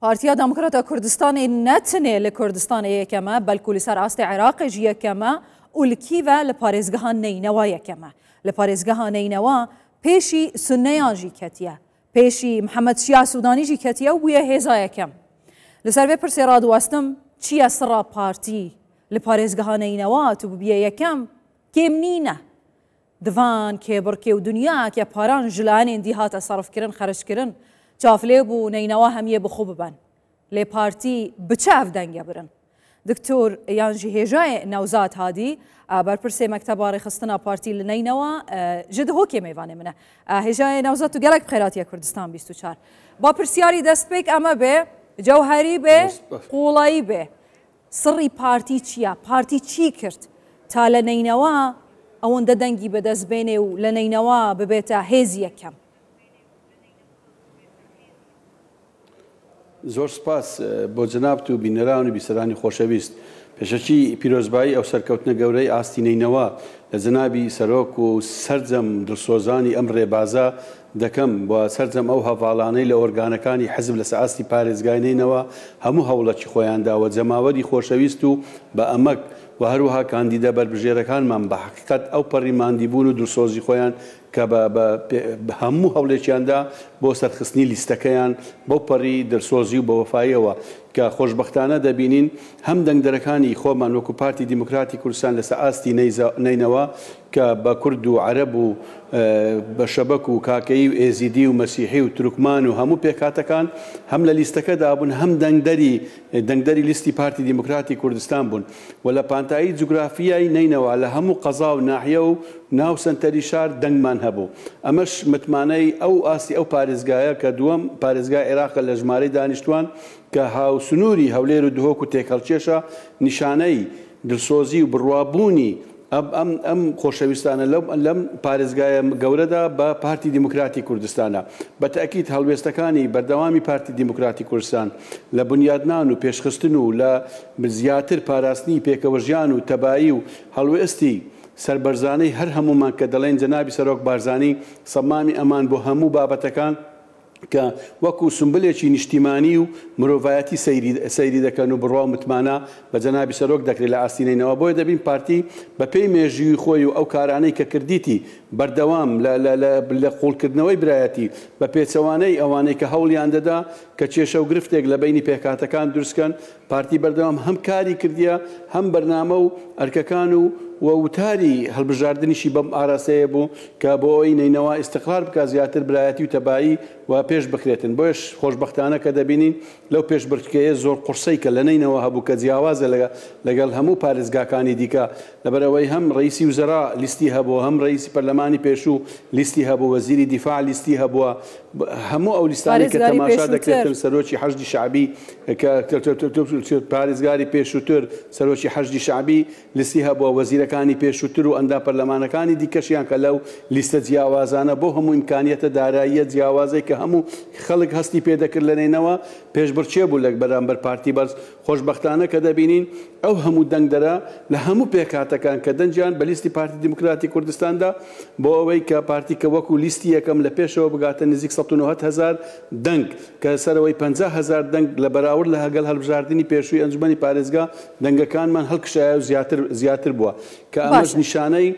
پارتیا دموکراتا کوردستان نتنه لکردستان یکمه بلکو لسر آست عراق یکمه ولکیوه لپارزگاه نینوا یکمه لپارزگاه نینوا پیشی سنیان جی کتیه پیشی محمد شیعه سودانی جی کتیه و بیه هزا یکم لسر به پرسی راد واستم چی سر پارتی لپارزگاه نینوا تو بیه یکم کم نینه دوان که برکی و دنیا که پاران جلان اندیهات صرف کرن خرج کرن چافلی بو نینوا همیه بخوب بن لی پارتی بچاف دنگه برن دکتور یانجی هجای نوزات هادی بر پرسی مکتب آری خستنا پارتی لنینوا جد هو که میوانه منه هجای نوزات تو گلک بخیراتی کردستان 24 با پرسیاری دست پیک اما به جوهری به قولایی به سری پارتی چیه پارتی چی کرد تا لنینوا اون دنگی به دست بینه و لنینوا ببیتا هزی کم زۆر سپاس بۆ جناب و بینەران و بیسەرانی خۆشەویست پێشەکی پیرۆزبایی ئەو سەرکەوتنە گەورەی ئاستینەینەوە لە جنابی سەرۆک و سەرجەم دڵسۆزانی ئەم ڕێبازە دەکەم بۆ سەرجەم ئەو هەڤاڵانەی لە ئۆرگانەکانی حەزب لە سەئاستی پارێزگاینەوە هەموو هەوڵەکی خۆیانداوە جەماوەری خۆشەویست و بە ئەمەک و هەروەها کاندیدە بەربژێرەکانمان بە حقیقەت ئەو پەڕی ماندیبوون و دڵسۆزی خۆیان کە بە هەموو هەوڵێکیاندا بۆ سەرخستنی لیستەکەیان بەو پەڕی دڵسۆزی و بە وەفایەوە کە خۆشبەختانە دەبینین هەم دەنگدەرەکانی خۆمان وەکو پارتی دیموکراتی کوردستان لە سەئاستی نینەوە کە بە کورد و عەرەب و بە شەبەک و کاکەیی و ئێزیدی و مەسیحی و تورکمان و هەموو پێکهاتەکان هەم لە لیستەکەدا بوون هەم دەنگدەری لیستی پارتی دیموکراتی کوردستان بوون و لە پانتایی جوگرافیای نینەوە لە هەموو قەزا و ناحیە و ناو سنتەری شار دەنگمان هەبوو ئەمەش متمانەی ئەو ئاستی ئەو پارێزگایە کە دووەم پارێزگای عێراقە لە ژمارەی دانیشتوان کە هاوسنووری هەولێر و دهۆک و تێکەڵکێشە نیشانەی دڵسۆزی و بڕوابوونی ئەم خۆشەویستانە لەم پارێزگایە گەورەدا بە پارتی دیموکراتی کوردستانە بە تەئکید هەڵوێستەکانی بەردەوامی پارتی دیموکراتی کوردستان لە بنیادنان و پێشخستن و لە زیاتر پاراستنی پێکەوەژیان و تەبایی و هەڵوێستی سەربەرزانەی هەر هەمومان کە دەڵێن جەنابی سەرۆک بارزانی سەمامی ئەمان بۆ هەموو بابەتەکان کە وەکو سمبلێکی نیشتیمانی و مرۆڤایەتی سەیری دەکەن و بڕوا متمانە بە جەنابی سەرۆک دەکرێت لە ئاستینەینەوە بۆیە دەبین پارتی بە پێی مێژووی خۆی و ئەو کارانەی کە کردیتی بەردەوام لە قوڵکردنەوەی برایەتی بە پێچەوانەی ئەوانەی کە هەوڵیان دەدا کە کێشە و گرفتێک لە بینی پێکهاتەکان دروستکەن پارتی بەردەوام هەم کاری کردیە هەم بەرنامە و ئەرکەکان و وتاری هەڵبژاردنیشی بەم ئاراستەیە بوو کە بۆ ئەوی نینەوە ئیستقرار بکە زیاتر برایەتی و تەبایی و پێش بخرێتن بۆیش خۆشبەختانە کە دەبینین لەو پێشبڕکێیە زۆر قورسەی کە لە نینەوە هەبوو کە جیاوازە لەگەڵ هەموو پارێزگاکانی دیکە لەبەرەوەی هەم ڕئیسی وزەرا لیستی هەبووە هەم ڕئیسی پەرلەمانی پێشوو لیستی هەبوو وەزیری دیفاع لیستی هەبووە هەموو ئەو لیستانی کە تەماشا دەکرێتن سەرۆکی حەشدی شعبی کە پارێزگاری پێشووتر سەرۆکی حەشدی شعبی لیستی هەبووە وەزیرەکانی پێشووتر و ئەندا پەرلەمانەکانی دیکەشیان کە لەو لیستە جیاوازانە بۆ هەموو ئیمکانیەتە داراییە جیاوازەی کە هەموو خەڵک هەستی پێدەکرد لە نینەوە پێشبڕچێ بوو لە بەرامبەر پارتی بەرز خۆشبەختانە کە دەبینین ئەو هەموو دەنگدەرە لە هەموو پێکهاتەکان کە دەنجیان بە لیستی پارتی دیموکراتی کوردستاندا بۆ ئەوەی کە پارتی کە وەکو لیستی یەکەم لە پێشەوە بگاتە نزیک 190,000 دەنگ کە سەرەوەی 50,000 دەنگ لە بەراورد لە هەگەڵ هەڵبژاردننی پێشووی ئەنجومەنی پارێزگا دەنگەکانمان هەڵکشایە و زیاتر بووە کە ئەمەش نیشانەی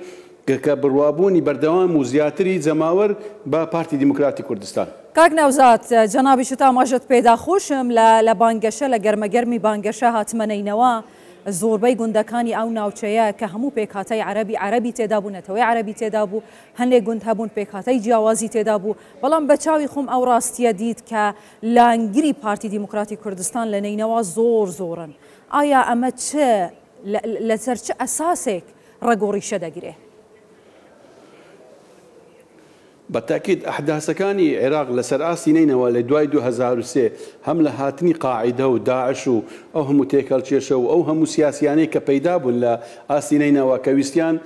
کە بڕوابوونی بەردەوام و زیاتری جەماوەر بە پارتی دیموکراتی کوردستان کاک نەوزات جەنابی شتا ماژت پێدا خۆشم لە بانگەشە لە گەرمەگەرمی بانگەشە هاتمەنەینەوە زۆربەی گوندەکانی ئەو ناوچەیە کە هەموو پێکهاتەی عەرەبی تێدا بوو نەتەوەی عەرەبی تێدا بوو هەندێک گوند هەبوون پێکهاتەی جیاوازی تێدا بوو بەڵام بە چاوی خۆم ئەو ڕاستیە دیت کە لانگیری پارتی دیموکراتی کوردستان لە نینەوە زۆرن ئایا ئەمە لەسەر چه ئەساسێک ڕەگۆڕیشە دەگرێت بەتاکید ئەحداسەکانی عێراق لەسەر ئاستی نینەوە لە دوای 2003 هەم لە هاتنی قاعیدە و داعش و ئەو هەموو تێکەڵکێشە و ئەو هەموو سیاسیانەی کە پەیدا بوون لە ئاستی نینەوە کە ویستیان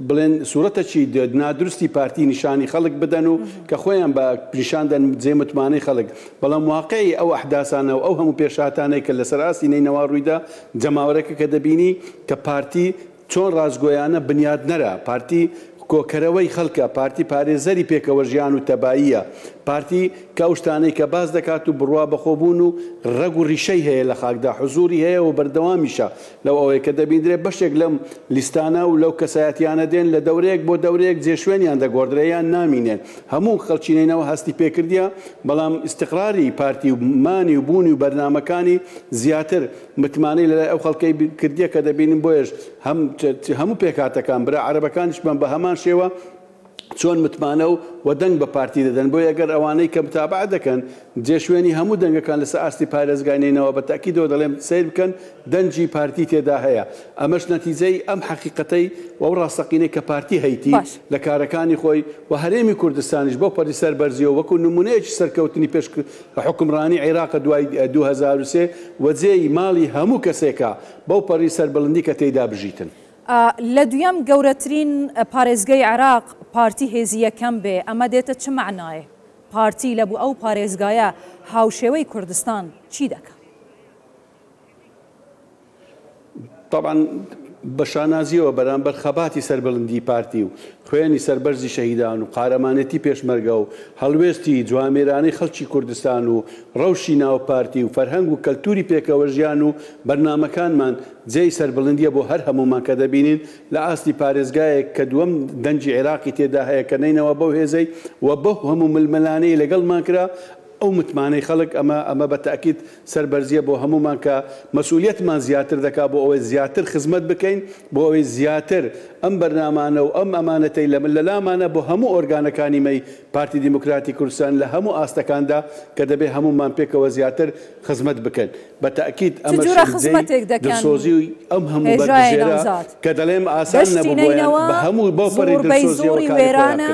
بڵێن سوورەتەکی نادروستی پارتی نیشانی خەڵک بدەن و کە خۆیان بە پیشاندەن جێ متمانەی خەڵک بەڵام واقعی ئەو ئەحداسانە و ئەو هەموو پێشهاتانەی کە لەسەر ئاستی نینەوە ڕوویدا جەماوەرەکە کە دەبینی کە پارتی چۆن ڕازگۆیانە بنیاد نەرە پارتی کۆکەرەوەی خەڵکە پارتی پارێزەری پێکەوەژیان و تەباییە پارتی کە ئەو شتانەی کە باز دەکات و بڕوا بەخۆبوون و ڕەگ و ڕیشەی هەیە لە خاکدا حزوری هەیە و بەردەوامیشە لەو ئەوەیە کە دەبیندرێت بەشێک لەم لیستانە و لەو کەسایەتیانە دێن لە دەورەیەک بۆ دەورەیەک جێشوێنیان دەگۆڕدرێیان نامینێن هەموو خەڵچینەوە هەستی پێکردیە بەڵام استقراری پارتی و مانی و بوونی و بەرنامەکانی زیاتر متمانەی لە ئەو خەڵکەی کردیە کە دەبینیم بۆیش هەموو پێکاتەکان برا عەرەبەکانیشمان بە هەمان شێوە چۆن متمانە و دەنگ بە پارتی دەدەن بۆ ئەگەر ئەوانەی کە متابعە دەکەن جێشوێنی هەموو دەنگەکان لەسەر ئاستی پارێزگانینەوە بە تاکیدەوە دەڵێم سیر بکەن دەنجی پارتی تێدا هەیە ئەمەش نەتیجەی ئەم حەقیقەتەی و ئەو ڕاستەقینەی کە پارتی هەیتی لە کارەکانی خۆی و هەرێمی کوردستانیش بۆ پەری سەربەرزیەوە وەکو نمونەیەکی سەرکەوتنی پێش حکومڕانی عێراق دوای 2003 وەجێی ماڵی هەموو کەسێکە بەو پەری سەربەڵندی کە تێیدا بژیتن لە دویەم گەورەترین پارێزگای عێراق پارتی هێزی یەکەم بێ ئەمە دێتە چ معنایە پارتی لە بوو ئەو پارێزگایە هاوشێوەی کوردستان چی دەکات؟ طبعا بە شانازیەوە بەرامبەر خەباتی سەربەڵندی پارتی و خوێنی سەربەرزی شەهیدان و قارەمانەتی پێشمەرگە و هەڵوێستی جوامێرانەی خەڵکی کوردستان و ڕەوشی ناو پارتی و فەرهەنگ و کەلتوری پێکەوە ژیان و بەرنامەکانمان جێی سەربەڵندیە بۆ هەر هەمومان کە دەبینین لە ئاستی پارێزگایەک کە دووەم دەنجی عێراقی تێدا هەیە کە نینەوە بەو هێزەی و بەو هەموو ململانەی لەگەڵمان کرا ئەو متمانەی خەڵک ئەمە بە تاکید سەربەرزیە بۆ هەمومان کە مەسئولیەتمان زیاتر دەکات بۆ ئەوەی زیاتر خزمەت بکەین بۆ ئەوەی زیاتر ئەم بەرنامانە و ئەم ئەمانەتەی لە لامانە بۆ هەموو ئۆرگانەکانی مەی پارتی دیموکراتی کوردستان لە هەموو ئاستەکاندا کە دەبێ هەمومان پێکەوە زیاتر خزمەت بکەن بە تاکید ئەمە دڵسۆزی و ئەم هەموو بەرژێرە کە دەڵێم ئاسان نەبووە بە هەموو بۆ پەری دڵسۆزیەوە وێرانە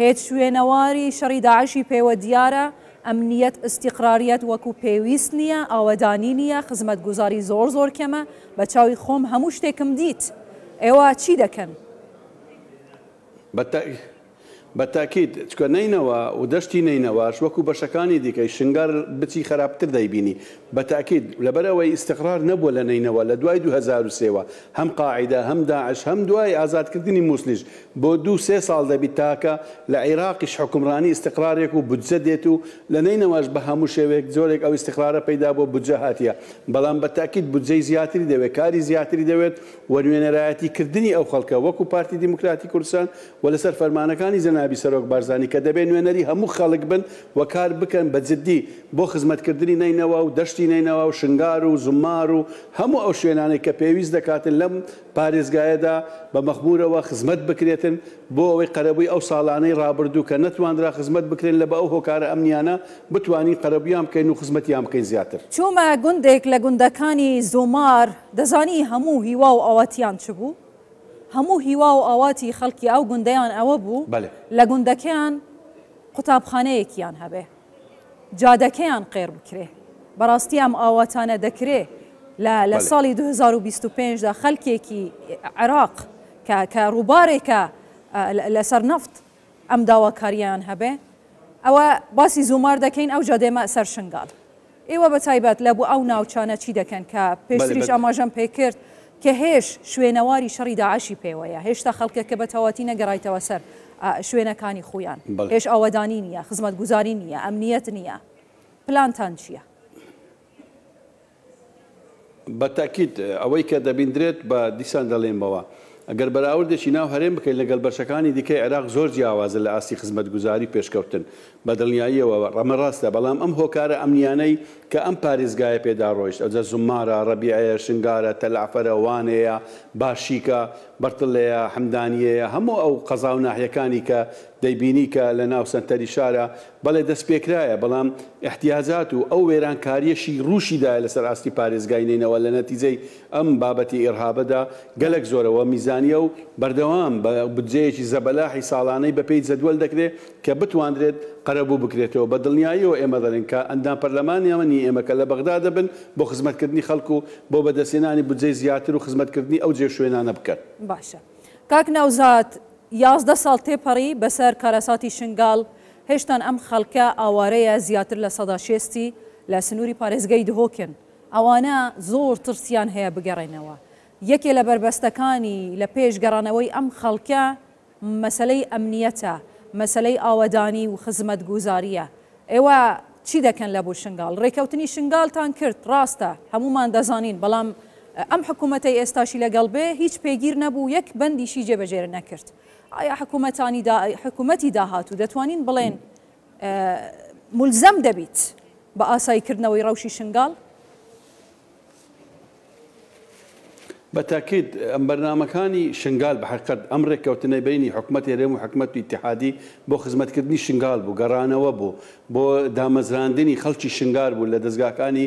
هێچ شوێنەواری شەڕی داعشی پێوە دیارە ئەمنیەت ئستیقراریەت وەکو پێویست نییە ئاوەدانی نییە خزمەت گوزاری زۆر کەمە بە چاوی خۆم هەموو شتێکم دیت ئێوە چی دەکەن؟ بە تاکید چکە نینەوە و دەشتی نینەوەش وەکو بەشەکانی دیکەی شنگار بچی خراپتر دەیبینی بە تاکید لەبەرەوەی استقرار نەبووە لە نینەوە لە دوای 2003ەوە هەم قاعدە هەم داعش هەم دوای ئازادکردنی موسلیش بۆ 2-3 ساڵ دەبیت تاکە لە عێراقیش حکومڕانی استقرارێک و بودجە دێت و لە نینەوەش بە هەموو شێوێک زۆرێک ئەو استقرارە پەیدا بۆ بودجە هاتیە بەڵام بە تاکید بودجەی زیاتری دەوێت کاری زیاتری دەوێت وەنوێنەرایەتی کردنی ئەو خەڵکە وەکو پارتی دیموکراتی کوردستان و لەسەر فەرمانەکانی جەنابی سەرۆک بارزانی کە دەبێت نوێنەری هەموو خەڵک بن و کار بکەن بە جددی بۆ خزمەتکردنی نینەوە و دەشتی نینەوە و شنگار و زمار و هەموو ئەو شوێنانەی کە پێویست دەکاتن لەم پارێزگایەدا بە مەخمورەوە خزمەت بکرێتن بۆ ئەوەی قەرەبووی ئەو ساڵانەی ڕابردوو کە نەتواندرا خزمەت بکرێن لە بە ئەو هۆکارە ئەمنیانە بتوانین قەرەبوویان بکەین و خزمەتیان بکەین زیاتر چوومە گوندێک لە گوندەکانی زۆمار دەزانی هەموو هیوا و ئاواتیان چ بوو؟ هەموو هیوا و ئاواتی خەڵکی ئەو گوندەیان ئەوە بوو لە گوندەکەیان قوتابخانەیەکیان هەبێ جادەکەیان قێر بکرێ بەڕاستی ئەم ئاواتانە دەکرێ لە ساڵی 2025دا خەڵکێکی عێراق کە ڕووبارێکە لەسەر نەفت ئەم داواکاریان هەبێ ئەوە باسی زومار دەکەین ئەو جادێمە سەر شنگال ئێوە بە تایبەت لە بۆ ئەو ناوچانە چی دەکەن کە پێشتریش ئاماژەم پێکرد کە هێش شوێنەواری شەڕی داعشی پێوەیە هێشتا خەڵکێک کە بە تەواتی نەگەڕایتەوە سەر شوێنەکانی خۆیان هێش ئاوەدانی نییە خزمەتگوزاری نییە ئەمنیەت نییە پلانتان چییە؟ بە تاکید ئەوەی کە دەبیندرێت بە دیسان دەڵێنمەوە ئەگەر بەراوردێکی ناو هەرێم بکەین لەگەڵ بەشەکانی دیکەی عێراق زۆر جیاوازە لە ئاستی خزمەتگوزاری پێشکەوتن بە دڵنیاییەوە ڕەمە ڕاستە بەڵام ئەم هۆکارە ئەمنیانەی کە ئەم پارێزگایە پێدا ڕۆیشت ئەوجە زومارە ڕەبیعەیە شنگارە تەلعفەرە وانەیە باشیکە بەرتڵەیە حەمدانیەیە هەموو ئەو قەزا و ناحیەکانی کە دەیبینی کە لە ناو سەنتەری شارە بەڵێ دەست پێکرایە بەڵام احتیاجات و ئەو وێرانکاریەشی ڕووشیدایە لەسەر ئاستی پارێزگاینینەوە لە نەتیجەی ئەم بابەتی ئێرهابەدا گەلێک زۆرەوە میزانیە و بەردەوام بە بودجەیەکی زەبەلاحی ساڵانەی بەپێی جەدوەل دەکرێت کە بتواندرێت قەرەبوو بکرێتەوە بە دڵنیاییەوە ئێمە دەڵێن کە ئەندام پەرلەمانیەمەنی ئێمە کە لە بەغدا دەبن بۆ خزمەتکردنی خەڵکو و بۆ بەدەستێنانی بودجەی زیاتر و خزمەتکردنی ئەو جێ شوێنانە بکەن باشە کاک نەوزات 11 ساڵ تێپەڕی بەسەر کارەساتی شنگال هێشتان ئەم خەڵکە ئاوارەیە زیاتر لە 160 لە سنووری پارێزگای دهۆکن ئەوانە زۆر ترسیان هەیە بگەڕێنەوە یەکێ لە بربەستەکانی لە پێش گەڕانەوەی ئەم خەڵکە مەسەلەی ئەمنیەتە مەسلەی ئاوەدانی و خزمەت گوزاریە. ئێوە چی دەکەن لە بۆ شنگال؟ ڕێکەوتنی شنگالتان کرد ڕاستە هەمومان دەزانین، بەڵام ئەم حکوومەتەی ئێستاشی لەگەڵ بێ هیچ پێگیر نەبوو، یەک بەندیشی جێبەجێ نەکرد. ئایا حکوومەتی داهاتوو دەتوانین بڵێن مولزەم دەبیت بە ئاساییکردنەوەی ڕەوشی شنگال؟ بەتاکید ئەم بەرنامەکانی شنگال بە حقیقەت ئەم ڕێککەوتنەی بینی حکوومەتی هەرێم و حکوومەتی ئیتیحادی بۆ خزمەتکردنی شنگال بوو، گەڕانەوە بوو، بۆ دامەزراندنی خەڵکی شنگار بوو لە دەستگاکانی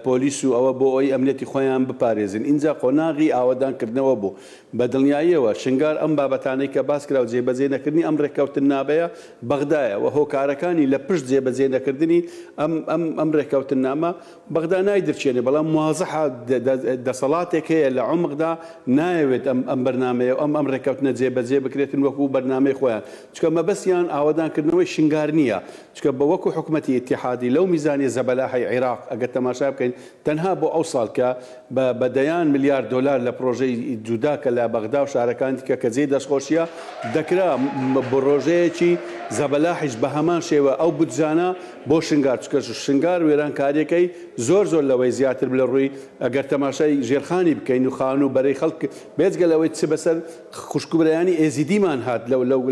پۆلیس و ئەوە بۆ ئەوەی ئەمنیەتی خۆیان بپارێزن. اینجا قۆناغی ئاوەدانکردنەوە بوو. بە دڵنیاییەوە شنگار ئەم بابەتانەی کە باس کرا و جێبەجێ نەکردنی ئەم ڕێککەوتن نابەیە بەغدایە و هۆکارەکانی لە پشت جێبەجێ نەکردنی ئەم ڕێککەوتن نامە بەغدا نایدرچێنێ، بەڵام موازەحە دەسەڵاتێک هەیە لە عمقدا نایەوێت ئەم بەرنامەیە ئەم ڕێککەوتنە جێبەجێ بکرێتن وەکو بەرنامەی خۆیان، چکە مەبەستیان ئاوەدانکردنەوەی شنگار نییە، چکە بە وەکو حکوومەتی ئیتیحادی لەو میزانی زەبەلاحی عێراق ئەگەر تەماشا بکەین تەنها بۆ ئەو ساڵ کە بە دەیان ملیار دۆلار لە پرۆژەی جودا کە لە بەغدا و شارەکانی دیکە کە جێی دەستخۆشیە دەکرا بۆ ڕۆژەیەکی زەبەلاحیش بە هەمان شێوە ئەو بودجانە بۆ شنگار، چکە شنگار وێرانکاریەکەی زۆر لەوەی زیاتر لە ڕووی ئەگەر تەماشای ژێرخانی بکەین و خان و بەرەی خەڵک بێجگە لەوەی چ بەسەر خوشکبرایانی ئێزیدیمان هات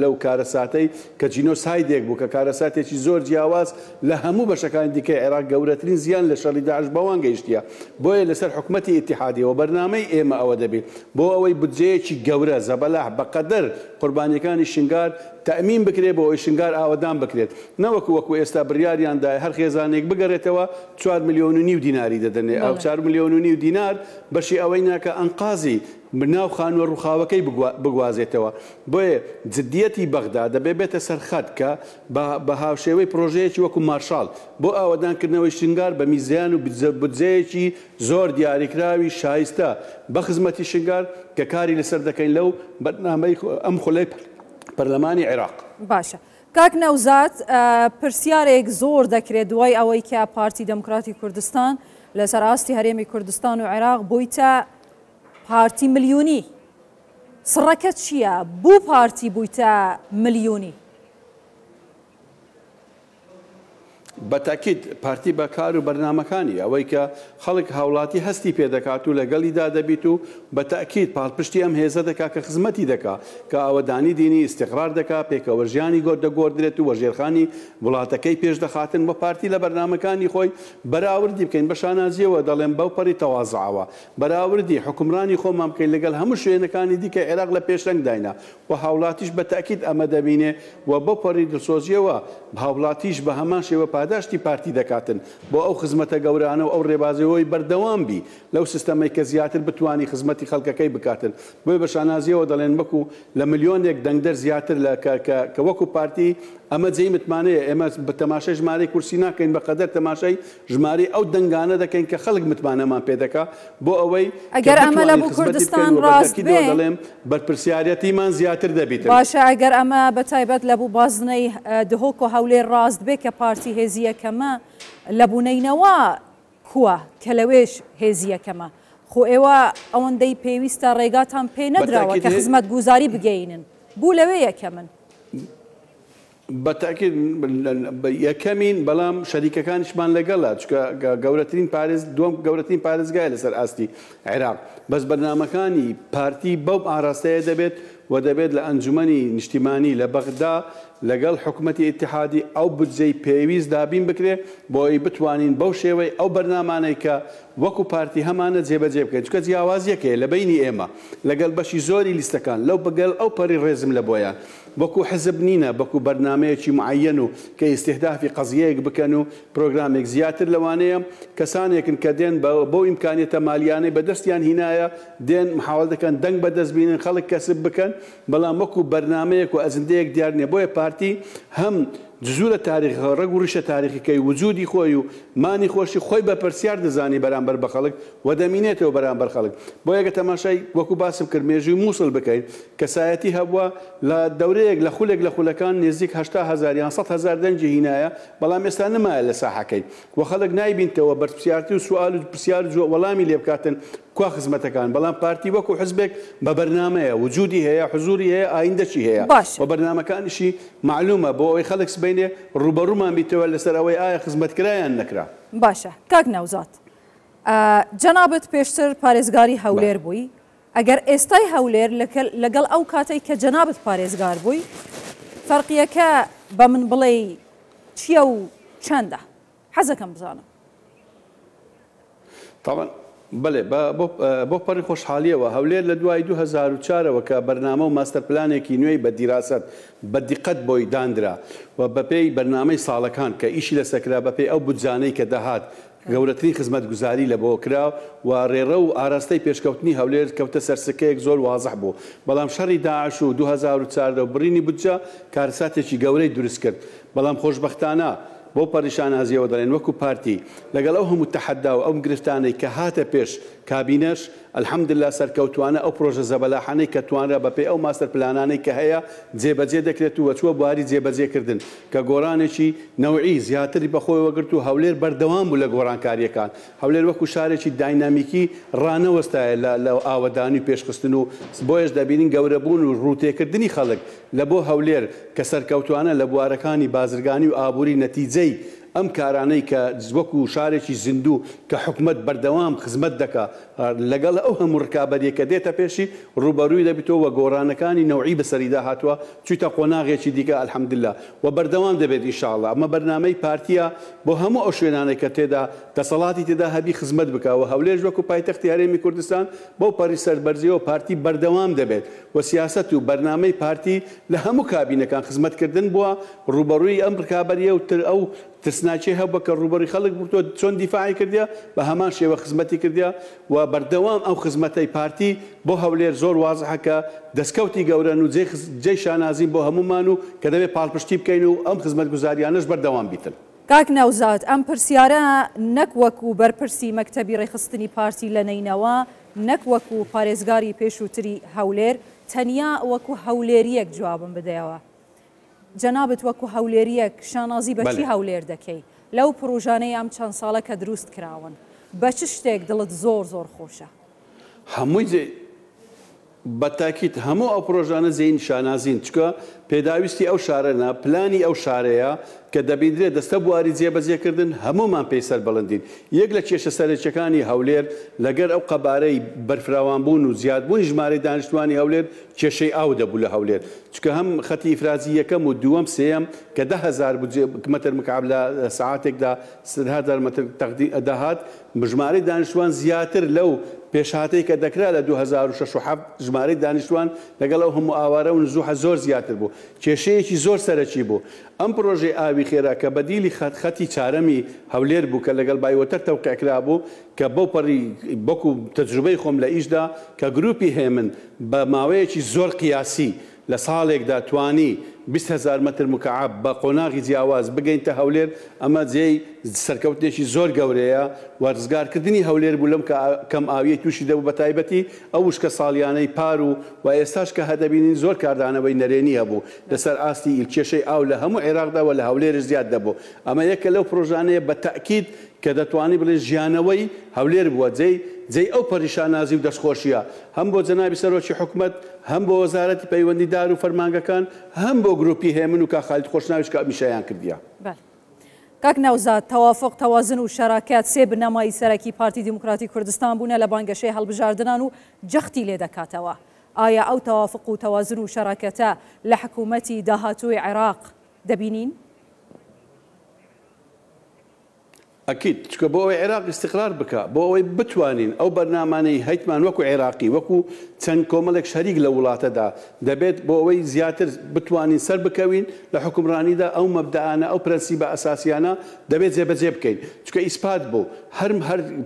لەو کارەساتەی کە جینۆسایدێک بوو کە کارەساتێکی زۆر جیاواز لە هەموو بەشەکانی دیکەی عێراق گەورەترین زیان لە شەڕی داعش بەوان گەیشتیە. بۆیە لەسەر حکوومەتی ئیتیحادیەوە بەرنامەی ئێمە ئەوە دەبێت بۆ ئەوەی بودجەیەکی گەورە زەبەلاح بەقەدەر قوربانیەکانی شنگار تەمین بکرێت بۆ ئەوەی شنگار ئاوەدان بکرێت، نەوەکو ئێستا بڕیاریاندای هەر خێزانێک بگەڕێتەوە 4.5 ملیۆن دیناری دەدەنێ. ئەو 4.5 ملیۆن دینار بەشی ئەوەی ناکە ئەنقازی بناو خانوە ڕووخاوەکەی بگوازێتەوە. بۆیە جددیەتی بەغدا دەبێ بێتە سەرخەت کە بە هاوشێوەی پرۆژەیەکی وەکو مارشال بۆ ئاوەدانکردنەوەی شنگار بە میزان و بودجەیەکی زۆر دیاریکراوی شایستە بە خزمەتی شنگار کە کاری لەسەر دەکەین لەو بەرنامەی ئەم خولەی پەرلەمانی عێراق. باشە. کاک نەوزات، پرسیارێک زۆر دەکرێت دوای ئەوەی کە پارتی دموکراتی کوردستان لەسەر ئاستی هەرێمی کوردستان و عێراق بوویتە پارتی ملیۆنی. سڕەکە چییە؟ بوو پارتی بوویتە ملیۆنی؟ بەتاکید پارتی بەکار و بەرنامەکانی ئەوەی کە خەڵک هاوڵاتی هەستی پێدەکات و لەگەڵیدا دەبیت و بەتاکید پاڵپشتی ئەم هێزە دەکا کە خزمەتی دەکا کە ئاوەدانی دینی استقرار دەکا پێکەوە ژیانی دەگۆڕدرێت و وەژێرخانی وڵاتەکەی پێش دەخاتن بە پارتی لە بەرنامەکانی خۆی بەراوردی بکەین بە شانازیەوە دەڵێن بەو پەڕی تەوازعەوە بەراوردی حکومڕانی خۆمان بکەین لەگەڵ هەموو شوێنەکانی دیکە عێراق لە پێشەنگ داینا و هاوڵاتیش بەتاکید ئەمە دەبینێ و بە پەڕی دڵسۆزیەوە هاوڵاتیش بە هەمان شێوە پاداشتی پارتی دەکاتن بۆ ئەو خزمەتە گەورانە و ئەو ڕێبازەوەی بەردەوام بی لەو سیستەمەی کە زیاتر بتوانی خزمەتی خەڵکەکەی بکاتن. بۆی بە شانازیەوە دەڵێن وەکو لە ملیۆنێک دەنگدەر زیاتر کە وەکو پارتی ئەمە جێی متمانەیە ئێمە بە تەماشای ژمارەی کورسی ناکەین بەقەدەر تەماشای ژمارەی ئەو دەنگانە دەکەین کە خەڵک متمانەمان پێ دەکا بۆ ئەوەی ئەگەر ئەمە لە بۆ کوردستان ڕاست بێ دەڵێم بەرپرسیارەتیمان زیاتر دەبیت. باشە ئەگەر ئەمە بەتایبەت لە بوو بازنەی دهۆک و هەولێر ڕاست بێ کە پارتی هێزیەکەمە لە بوونەینەوە کووە کە لەوێش هێزیەکەمە خۆ ئێوە ئەوەندەی پێویستە ڕێگاتان پێ نەدراوە کە خزمەت گوزاری بگەینن بوو لەوێ یەکەمن. بەتاکید یەکەمین بەڵام شەریکەکانیشمان لەگەڵا چکە گەورەترین پارێز دووەم گەورەترین پارێزگای لەسەر ئاستی عێراق بەس بەرنامەکانی پارتی بەو ئاراستەیە دەبێت و دەبێت لە ئەنجومەنی نیشتیمانی لە بەغدا لەگەڵ حکوومەتی ئیتیحادی ئەو بودجەی پێویست دابین بکرێ بۆی بتوانین بەو شێوەی ئەو بەرنامانەی کە وەکو پارتی هەمانە جێبەجێ بکەین چکە جیاوازیەکەیە لە بینی ئێمە لەگەڵ بەشی زۆری لیستەکان لەو بەگەڵ ئەو پەڕی ڕێزم لە بۆیان وەکو حزب نینە بەکو بەرنمەیەکی معەن و کە ئیستیهدافی قەزیەیەک بکەن و پرۆگرامێک زیاتر لەوانەیە کەسانێکن کە دێن بۆ ئیمکانیەتە مالیانەی بەدەستیان هینایە دێن محاوڵ دەکەن دەنگ بەدەستبینن خەڵک کەسب بکەن بەڵام وەکو بەرنمەیەک و ئەزندەیەک دیار نیە. بۆیە پارتی هەم جزوو لە تاریخ ڕێگ و ڕیشە تاریخیکەی وجودی خۆی و مانی خۆشی خۆی بە پرسیار دەزانی بەرامبەر بە خەڵک و دەمینێتەوە بەرامبەر خەڵک بۆ یەکە تەماشای وەکو باسم کرد مێژووی مووسڵ بکەین کەسایەتی هەبووە لە دەورەیەک لە خولێک لە خولەکان نزیک 80,000 یان 100,000 دەنجی هینایە بەڵام ئێستا نمایە لە ساحەکەی و خەڵک نایبینتەوە بەرپرسیارتی و سوال و پرسیار وەڵامی لێ بکاتن کوا خزمەتەکان بەڵام پارتی وەکو حزبێک بە بەرنامەیە وجودی هەیە حزوری هەیە ئایندەچی هەیە و بەرنامەکانیشی معلومە بۆ ئەوەی خەڵک سبەینێ ڕوبەڕوومان بیتەوە لەسەر ئەوەی ئایا خزمەتکرایان نەکرا. باشە کاک نەوزات جەنابەت پێشتر پارێزگاری هەولێر بووی ئەگەر ئێستای هەولێر لەگەڵ ئەو کاتەی کە جەنابەت پارێزگار بووی فەرقیەکە بە من بڵێ چییە و چەندە حەزەکەم بزانم. طبعا بڵێ بۆ پەڕی خۆشحالیەوە هەولێر لە دوای 2004ەوە کە بەرنامە و ماستەر پلانێکی نوێی بە دیراست بە دیقەت بۆی دانرا و بەپێی بەرنامەی ساڵەکان کە ئیشی لە سەکرا بەپێی ئەو بودجانەی کە دەهات گەورەترین خزمەتگوزاری لە بۆ کرا و ڕێڕە و ئاراستەی پێشکەوتنی هەولێر کەوتە سەرسکەیەک زۆر وازح بوو بەڵام شەڕی داعش و 2004 و بڕینی بودجە کارساتێکی گەورەی دروست کرد بەڵام خۆشبەختانە بۆ پەریشانازیەوە دەڵێن وەکو پارتی لەگەڵ ئەو هەموو تەحەدا و ئەو گرفتانەی کە هاتە پێش کابینەش الحەمدلله سەرکەوتوانە ئەو پرۆژە زەبەلاحانەی کە توانرا بەپێی ئەو ماستەر پلانانەی کە هەیە جێبەجێ دەکرێت و وەچووە بواری جێبەجێکردن کە گۆڕانێکی نەوعی زیاتری بەخۆی وەگرت و هەولێر بەردەوام بوو لە گۆڕانکاریەکان هەولێر وەکو شارێکی داینامیکی ڕانەوەستایە لە ئاوەدانی و پێشخستن و بۆیش دەبینین گەورەبوون و ڕوتێکردنی خەڵک لە بۆ هەولێر کە سەرکەوتوانە لە بوارەکانی بازرگانی و ئابووری نەتیجەی ئەم کارانەی کە وەکو شارێکی زیندوو کە حکومت بەردەوام خزمەت دەکا لەگەڵ ئەو هەموو ڕکابەریەکە دێتە پێشی ڕوبەرووی دەبێتەوە گۆڕانەکانی نەوعی بەسەریدا هاتووە چوویتە قۆناغێکی دیکە الحەمدلله و بەردەوام دەبێت ئینشاءڵڵا ئەمە بەرنامەی پارتیە بۆ هەموو ئەو شوێنانەی کە تێدا دەسەڵاتی تێدا هەبی خزمەت بکەوە هەولێر وەکو پایتەختی هەرێمی کوردستان بۆ پەڕی سەربەرزیەوە پارتی بەردەوام دەبێت و سیاسەت و بەرنامەی پارتی لە هەموو کابینەکان خزمەتکردن بووە ڕوبەرووی ئەم ڕکابەریە و ئەو ترسناچی هەبووە کە ڕوبەڕی خەڵک بووتۆ چۆن دیفاعی کردیا بە هەمان شێوە خزمەتی کردیا و بەردەوام ئەو خزمەتەی پارتی بۆ هەولێر زۆر وازحە کە دەستکەوتی گەورەن و جێی شانازی بۆ هەمومان و کە دەبێت پاڵپشتی بکەین و ئەم خزمەتگوزاریانەش بەردەوام بیتن. کاک نەوزات ئەم پرسیارە نەک وەکو بەرپرسی مەکتەبی ڕێخستنی پارتی لە نینەوە نەک وەکو پارێزگاری پێشووتری هەولێر تەنیا وەکو هەولێریەک جوابم بدەیەوە. جەنابەت وەکو هەولێریەک شانازی بەچی هەولێر دەکەی لەو پرۆژانەی ئەم چەند ساڵە کە دروست کراون بە چ شتێک دڵت زۆر زۆر خۆشە؟ هەمووی بەتاکیت هەموو ئەو پرۆژانە زین شانازین چکە پێداویستی ئەو شارەنا پلانی ئەو شارەیە کە دەبیدرێت دەستە بواری جێبەجێکردن هەمومان پێی سەر بەڵندین یەک لە کێشە سەرچەکانی هەولێر لەگەر ئەو قەبارەی بەرفراوانبوون و زیادبوونی ژمارەی دانیشتوانی هەولێر کێشەی ئاو دەبوو لە هەولێر چکە هەم خەتی ئیفرازی یەکەم و دووەم سێەم کە 10,000 مەتر مکعب لە سەعاتێکدا 100,000 مەتر دەهات ژمارەی دانیشتوان زیاتر لەو پێشهاتەی کە دەکرا لە 2006 ژمارەی دانیشتوان لەگەڵ ئەو هەموو ئاوارە و نزوحە زۆر زیاتر بوو کێشەیەکی زۆر سەرەکی بوو ئەم پرۆژەی ئاوی خێرا کە بەدیلی خەتی چارەمی هەولێر بوو کە لەگەڵ بایوەتەر تەوقیعکرا بوو کە بەو پەڕی بەکو تەجروبەی خۆم لە ئیشدا کە گروپی هێمن بە ماوەیەکی زۆر قیاسی لە ساڵێکدا توانی 20,000 متر مکعب بە قۆناغی جیاواز بگەینتە هەولێر ئەمە جێی سەرکەوتنێکی زۆر گەورەیە و ڕزگارکردنی هەولێر بوو لەم کەم ئاویە تووشی دەبوو بە تایبەتی ئەو وشکە ساڵیانەی پار و ئێستاش کە هەدەبینین زۆر کاردانەوەی نەرێنی هەبوو لەسەر ئاستی ئیلکێشەی ئاو لە هەموو عێراقدا و لە هەولێر زیاد دەبوو ئەمە یەکە لەو پرۆژانەیە بە تەئکید کە دەتوانی بڵێ ژیانەوەی هەولێر بووە جێی ئەو پەریشانازی و دەستخۆشیە هەم بۆ جەنابی سەرۆکی حکومەت هەم بۆ وەزارەتی پەیوەندیدار و فەرمانگەکان هەم بۆ گروپی هێمن و کاخالید خۆشناویش کە میشایان کردیە. کاک نەوزات تەوافق تەوازن و شەراکەت سێ بنەمای سەرەکی پارتی دیموکراتی کوردستان بوونە لە بانگەشەی هەڵبژاردنان و جەختی لێ دەکاتەوە. ئایا ئەو تەوافق و تەوازن و شەراکەتە لە حکوومەتی داهاتووی عێراق دەبینین؟ ئەکید چکە بۆ ئەوەی عێراق استقرار بکە بۆ ئەوەی بتوانین ئەو بەرنامانەی هەیتمان وەکو عێراقی وەکو چەند کۆمەڵێک شەریک لە وڵاتەدا دەبێت بۆ ئەوەی زیاتر بتوانین سەر بکەوین لە حکومڕانیدا ئەو مەبدەانە ئەو پرەنسیبە ئەساسیانە دەبێت جێبەجێ بکەین چکە ئیسپات بوو هەر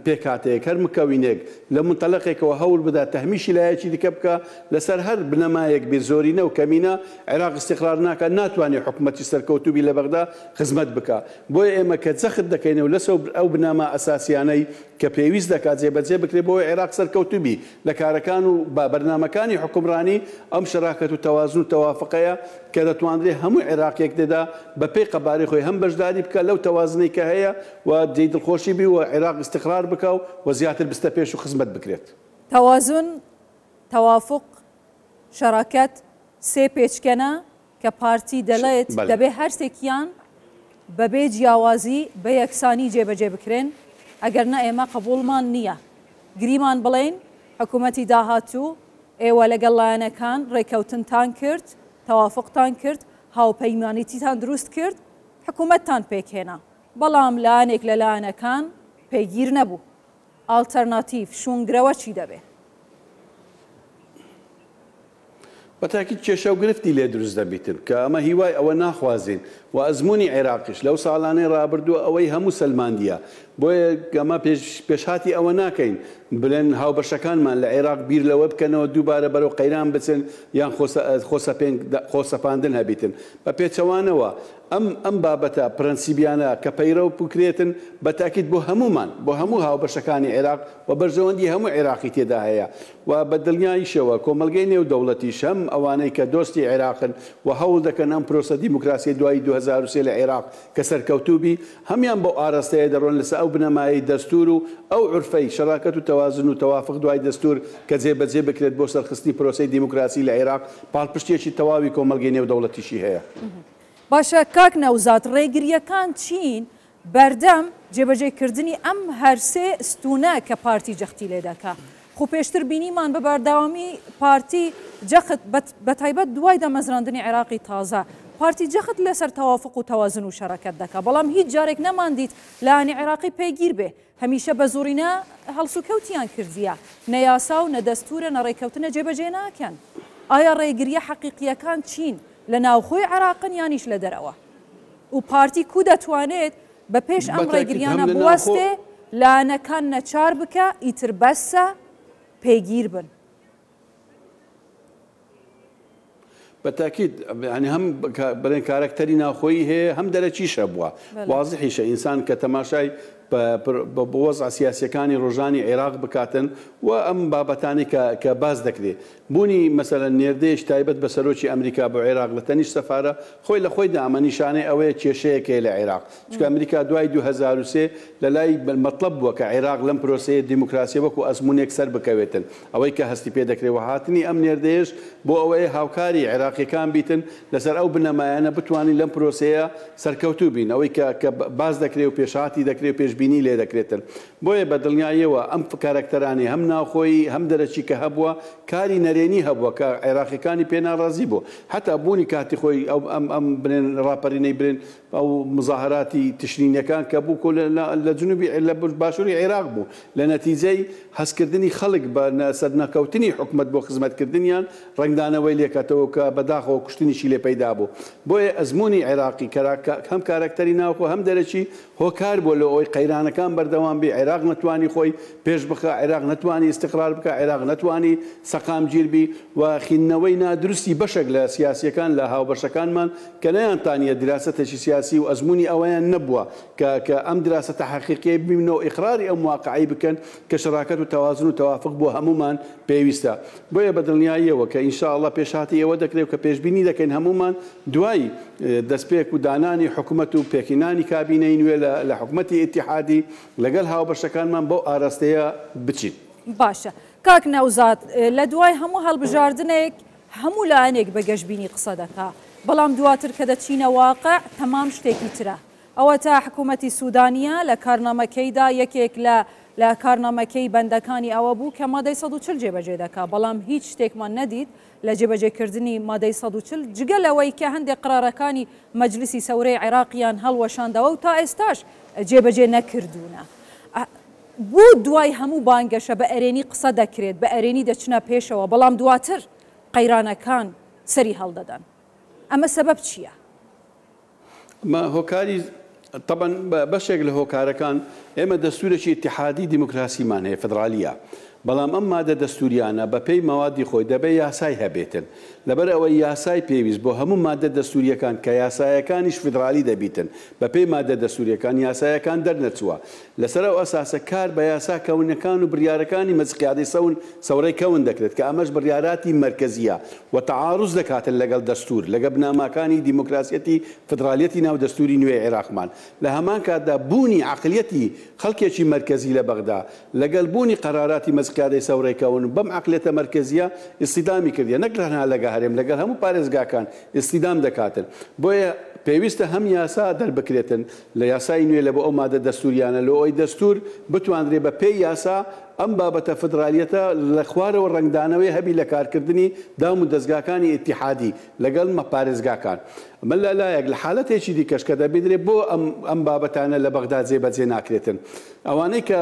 پێکاتەیەک هەر مکەوینێک لە منتەلەقێکەوە هەوڵ بدا تەهمیشی لایەکی دیکە بکە لەسەر هەر بنەمایەک بێ زۆرینە و کەمینە عێراق استقرار ناکە ناتوانێت حکومەتی سەرکەوتوبی لە بەغدا خزمەت بکە بۆیە ئێمە کە جەخت دەکەینەوە لەسەر ئەو بنامە ئەساسیانەی کە پێویست دەکات جێبەجێ بکرێت بۆ عێراق سەرکەوتوبی لە کارەکان و بەرنامەکانی حکومڕانی ئەم شراکەت و تەوازن و تەوافقەیە کە دەتوانرێت هەموو عێراقیەک دێدا بەپێی قەبارەی خۆی هەم بەشداری بکە لەو تەوازنەی کە هەیە و جێی دڵخۆشی بی و عێراق استقرار بکە و زیاتر بستە پێش و خزمەت بکرێت. تەوازن، تەوافق، شەراکەت سێ پێچکەنە کە پارتی دەڵێت دەبێ هەرسێکیان بەبێ جیاوازی بە یەکسانی جێبەجێ بکرێن ئەگەر نە ئێمە قبوڵمان نییە. گریمان بڵێن حکوومەتی داهاتوو ئێوە لەگەڵ لایەنەکان ڕێکەوتنتان کرد، تەوافقتان کرد، هاوپەیمانیتیتان دروست کرد، حکوومەتتان پێکهێنا. بەڵام لایەنێک لە لایەنەکان پێگیر نەبوو. ئالتەرناتیڤ شونگرەوە چی دەبێت؟ بەتاکی کێشە و گرفتی لێ دروست دەبیتن کە ئەمە هیوای ئەوە ناخوازین و ئەزمموی عێراقیش لەو ساڵانەی ڕابردووە ئەوەی هەموو سلماندیە بۆیە ئەمە پێشهاتی ئەوە ناکەین بڵێن هاوبەشەکانمان لە عێراق بیر لەوە بکەنەوە دووبارە بەرەو قەیران بچن یان خۆسەپاندن هەبیتن بە پێچەوانەوە ئەم بابەتە پرەنسیبیانە کە پەیرە و بکرێتن بە تاکید بۆ هەمومان بۆ هەموو هاوبەشەکانی عێراق و بەرژەوەندی هەموو عێراقی تێدا هەیە و بە دڵنیاییشەوە کۆمەلگەی نێودەوڵەتیش هەم ئەوانەی کە دۆستی عێراقن و هەوڵ دەکەن ئەم پرۆسە دیموکراسی دوای 2023 لە عێراق کە سەرکەوتوبی هەمیان بۆ ئاراستەیە دەڕۆن لەسەر ئەو بنەمایی دەستور و ئەو عورفەی شەراکەت و تەوازن و تەوافق دوای دەستور کە جێبەجێ بکرێت بۆ سەرخستنی پرۆسەی دیموکراسی لە عێراق پاڵپشتێکی تەواوی کۆمەلگەی نێودەوڵەتیشی هەیە. باشە کاک نەوزات ڕێگریەکان چین بەردەم جێبەجێکردنی ئەم هەرسێ ستونە کە پارتی جەختی لێ دەکا خو پێشتر بینیمان بە بەرداوامی پارتی جەخت بە تایبەت دوای دەمەزراندنی عێراقی تازە پارتی جەخت لەسەر تەوافق و تەوازن و شەراکەت دەکا بەڵام هیچ جارێک نەماندیت لایەنی عێراقی پێگیر بێ هەمیشە بە زۆرینە هەڵسوکەوتیان کردیە نەیاسا و نەدەستورە نەڕێکەوتنە جێبەجێ ناکەن ئایا ڕێگریە حەقیقیەکان چین لە ناوخۆی عێراقن یانیش لە دەرەوە و پارتی کو دەتوانێت بە پێش ئەم ڕێگریانە بوەستێ لایەنەکان نەچار بکە ئیتر بەسە پێگیر بن. بەتاکید هەم بڵێن کارکتەری ناوخۆیی هەیە هەم دەرەچیشە بووە وازحیشە ئینسان کە تەماشای بە وەزع سیاسیەکانی ڕۆژانی عێراق بکاتن و ئەم بابەتانی کە باز دەکرێت بوونی مەسەلەن نێردەیەش تایبەت بە سەرۆکی ئەمریکا بۆ عێراق لە تەنیش سەفارە خۆی لە خۆیدا ئەمە نیشانەی ئەوەیە کێشەیەکەیە لە عێراق چونکە ئەمریکا دوای 2023 لە لای مەطلب بووە کە عێراق لەم پرۆسەیە دیموکراسی وەکو ئەزمونێک سەر بکەوێتن ئەوەی کە هەستی پێ دەکرێت و هاتنی ئەم نێردەیەش بۆ ئەوەیە هاوکاری عێراقیەکان بیتن لەسەر ئەو بنەمایانە بتوانین لەم پرۆسەیە سەرکەوتوو بین ئەوەی کە باز دەکرێت و پێشهاتی دەکرێت پێشبینی لێ دەکرێتن بۆیە بە دڵنیاییەوە ئەم کارکتەرانی هەم ناوخۆی هەم دەرەچی کە هەبووە کاری نەرێنی هەبووە کە عێراقیەکانی پێ ناڕازی بوو حتا بوونی کاتی خۆی ئەم بنێن ڕاپەرینەی برێن ئەو مزاهراتی تشرینەکان کە بوو لە جنوبی لە باشووری عێراق بوو لە نەتیجەی هەستکردنی خەڵک بە سەرنەکەوتنی حکومەت بۆ خزمەتکردنیان ڕنگدانەوەی لێکاتەوە کە بەداخەوە کوشتنیشی لێ پەیدا بوو بۆیە ئەزمموی عێراقی هەم کارکتەری ناوخۆ هەم دەرەچی هۆکار بۆ لە ئەوەی قەیرانەکان بەردەوام بێ عێراق نەتوانی خۆی پێش بخە عێراق نەتوانی استقرار بکە عێراق نەتوانی سەقامگیر بی و خینەوەی نادروستی بەشێک لە سیاسیەکان لە هاوبەشەکانمان کە نەیانتانیە دراسەتێکی سیاسی و ئەزمموی ئەوەیان نەبووە کە ئەم دراسەتە حەقیقی ببینەوە ئیقراری ئەم واقعی بکەن کە شەراکەت و تەوازن و تەوافق بۆ هەمومان پێویستە بۆیە بە دڵنیاییەوە کە ئینشاءڵڵا پێشهاتی ئێوە دەکرێت کە پێشبینی دەکەین هەمومان دوای دەستپێک و دانانی حکوومەت و پێکینانی کابینەی نوێ لە حکوومەتی ئیتیحادی لەگەڵ هاوبەشەکانمان بۆ ئاراستەیە بچین. باشە کاک نەوزات لە دوای هەموو هەڵبژاردنێک هەموو لایەنێک بە گەشتبینی قسە دەکا بەڵام دواتر کە دەچینە واقع تەمام شتێکی ترە ئەوە تا حکوومەتی سوودانیە لە کارنامەکەیدا یەکێک لە کارنامەکەی بەندەکانی ئەوە بوو کە مادەی 140 جێبەجێ دەکات، بەڵام هیچ شتێکمان نەدید لە جێبەجێکردنی مادەی 140 جگە لەوەی کە هەندێک قرارەکانی مەجلیسی سەورەی عێراقیان هەڵوەشاندەوە و تا ئێستاش جێبەجێ نەکردوونە. بۆ دوای هەموو بانگەشە بە ئەرێنی قسە دەکرێت، بە ئەرێنی دەچنە پێشەوە، بەڵام دواتر قەیرانەکان سەری هەڵدەدەن. ئەمە سەبەب چییە؟ ما هۆکاری طبعا بەشێک لە هۆکارەکان ئێمە دەستورێکی اتحادی دیموکراسیمان هەیە فدرالیە، بەڵام ئەم مادە دەستوریانە بە پێی مەوادی خۆی دەبێت یاسای هەبێتن، لەبەر ئەوەی یاسای پێویست بۆ هەموو مادە دەستوریەکان کە یاسایەکانیش فدرالی دەبیتن بە پێی مادە دەستوریەکان یاسایەکان دەرنەچووە، لەسەر ئەو ئەساسە کار بە یاسا کەونەکان و بڕیارەکانی مەزقیادەی سەورەی کەون دەکرێت کە ئەمەش بڕیاراتی مرکزیە و تەعاروز دەکاتن لەگەڵ دەستور لەگەڵ بناماکانی دیموکراسیەتی فدرالیەتی ناو دەستوری نوێ عێراقمان. لە هەمان کاتدا بوونی عقلیەتی خەڵکێکی مرکزی لە بەغدا لەگەڵ بوونی قەراراتی مەزقیادەی سەورەی کەون بەم عقلیەتە مرکزیە ئیستیدامی کردیە، نەک لەنا لەگە هەرێم لەگەڵ هەموو پارێزگاکان ئیستیدام دەکاتن. بۆیە پێویستە هەم یاسا دەربکرێتن لە یاسای نوێ لە بۆ ئەو مادە دەستوریانە لە ئەوی دەستور بتوانرێ بە پێی یاسا ئەم بابەتە فدرالیەتە لە خوارەوە ڕنگدانەوەی هەبی لە کارکردنی دام و دەستگاکانی ئیتیحادی لەگەڵ پارێزگاکان. من لەلایەک لە حالەتێکی دیکەش کە دەبێت بۆ ئەم بابەتانە لە بەغدا جێبەجێ ناکرێتن. ئەوانەی کە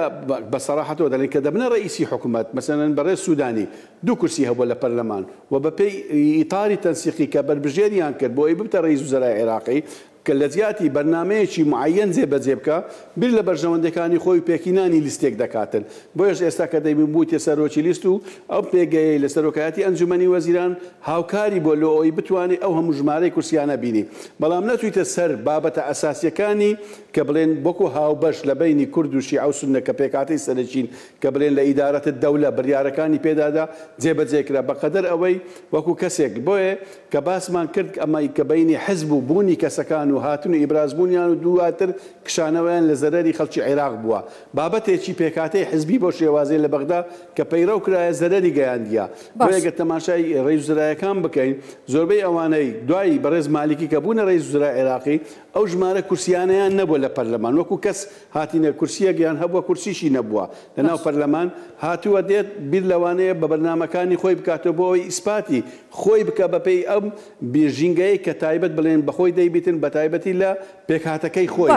بە سەراحەتەوە دەڵێن کە دەبنە ڕئیسی حکوومەت مەسەلەن بەڕێز سوودانی 2 کورسی هەبووە لە پەرلەمان و بە پێی ئیتاری تەنسیقی کە بەربژێریان کرد بۆ ئەی ببتە ڕئیس وزەرای عێراقی کە لە زیاتی بەرنمەیەکی معەن جێبەجێ بکە بیر لە بەرژەوەندەکانی خۆی پێکینانی لیستێک دەکاتن. بۆیش ئێستا کە دەیبین بوویتە سەرۆکی لیست و ئەو پێگەی لە سەرۆکایەتی ئەنجومەنی وەزیران هاوکاری بۆ لە ئەوی بتوانێت ئەو هەموو ژمارەی کورسیانە بینی، بەڵام نەتویتە سەر بابەتە ئەساسیەکانی کە بڵێن بۆکو هاوبەش لە بینی کورد و شیعە و سوننە کە پێکهاتەی سەرچین کە بڵێن لە ئیدارەتە دەولە بڕیارەکانی پێدادا جێبەجێکرا بەقەدەر ئەوەی وەکو کەسێک. بۆیە کە باسمان کرد ئەمەی کە بینی حزب و بوونی کەسەکان و هاتون و ئیبرازبوونیان و دواتر کشانەوەیان لە زەرەری خەڵکی عێراق بووە، بابەتێکی پێکهاتەی حزبی بۆ شێوازەی لە بەغدا کە پەیڕەو کرایە زەرەری گەیاندیە. بۆیە تەماشای ڕئیس وزرایەکان بکەین زۆربەی ئەوانەی دوای بەڕێز مالیکی کە بوونە ڕئیس وزرای عێراقی ئەو ژمارە کورسیانەیان نەبووە لە پەرلەمان، وەکو کەس هاتینە کورسیەکیان هەبووە کورسیشی نەبووە لەناو پەرلەمان هاتووە دێت بیر لەوانەیە بە بەرنامەکانی خۆی بکاتەوە بۆ ئەوەی ئیسپاتی خۆی بکە بەپێی ئەم بێژینگەیە کە تایبەت بڵێن بەخۆی دەیبیتن بە تایبەتی لە پێکهاتەکەی خۆی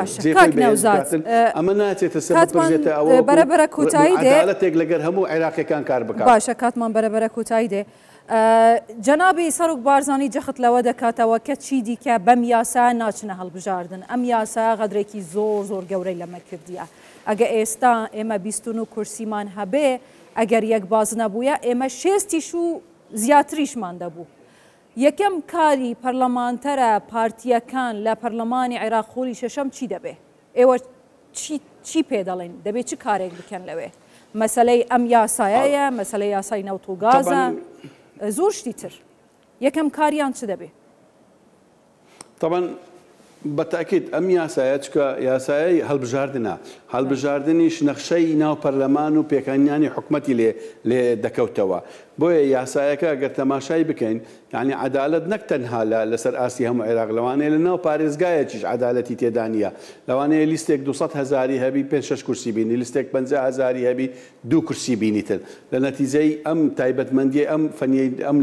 ئەمە ناچێتە سەر بژێتە ئەوە بەرەبەرە کوتایی دێ عەدالەتێک لەگەر هەموو عێراقیەکان کار بکات. باشە کاتمان بەرەبەرە کوتایی دێ. جەنابی سەرۆک بارزانی جەخت لەوە دەکاتەوە کە چی دیکە بەم یاسا ناچنە هەڵبژاردن. ئەم یاسا غەدرێکی زۆر گەورەی لەمە کردیە. ئەگە ئێستا ئێمە 29 کورسیمان هەبێ ئەگەر یەک باز نەبووە ئێمە 6 و زیاتریشمان دەبوو. یەکەم کاری پەرلەمانتەرە پارتیەکان لە پەرلەمانی عێراق خۆری شەشەم چی دەبێ؟ ئێوە چی پێ دەڵێن؟ دەبێت چی کارێک بکەن لەوێ؟ مەسەلەی ئەم یاسایەیە، مەسەلەی یاسای نەوت و گازە، زۆر شتی تر. یەکەم کاریان چ دەبێ؟ طبعا بەتاکید ئەم یاسایە چکە یاسایی هەڵبژاردنە، هەڵبژاردنیش نەخشەی ناو پەرلەمان و پێکانیانی حکومەتی لێ دەکەوتەوە. بۆیە یاسایەکە ئەگەر تەماشای بکەین یعنی عەدالەت نەک تەنها لەسەر ئاستی هەموو عێراق، لەوانەیە لە ناو پارێزگایەکیش عەدالەتی تێدا نییە. لەوانەیە لیستێک 200,000 هەبی 5-6 کورسی بینی، لیستێک 50,000 هەبی 2 کورسی بینیتر. لە نەتیجەی ئەم تایبەتمەندی ئەم فەنیە ئەم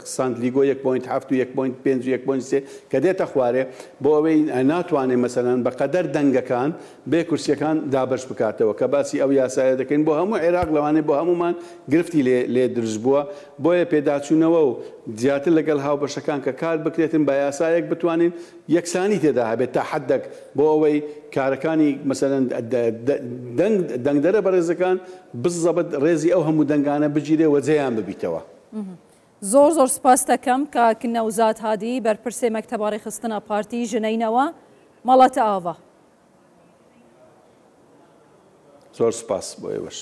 ساندلیگۆ 1.7 و 1.5 و 1.3 کە دێتە خوارێ بۆ ئەوەی ناتوانێت مەسەلەن بەقەدەر دەنگەکان بێ کورسیەکان دابش بکاتەوە کە باسی ئەو یاسایە دەکەین بۆ هەموو عێراق لەوانەیە بۆ هەمومان گرفتی لێ دروست بووە. بۆیە پێداچوونەوە و زیاتر لەگەڵ هاوبەشەکان کە کار بکرێتن بە یاسایەک بتوانین یەکسانی تێدا هەبێت تا حەدێک بۆ ئەوەی کارەکانی مەسەلەن دەنگدەرە بەڕێزەکان بزەبت ڕێزی ئەو هەموو دەنگانە بگیرێ و جێیان ببیتەوە. زۆر سپاس دەکەم کە کنەوزات هادی بەرپرسێ مەکتەبە ڕێخستنە پارتی ژنەینەوە مەڵەتە ئاوا. زۆر سپاس بۆ ئێوەش.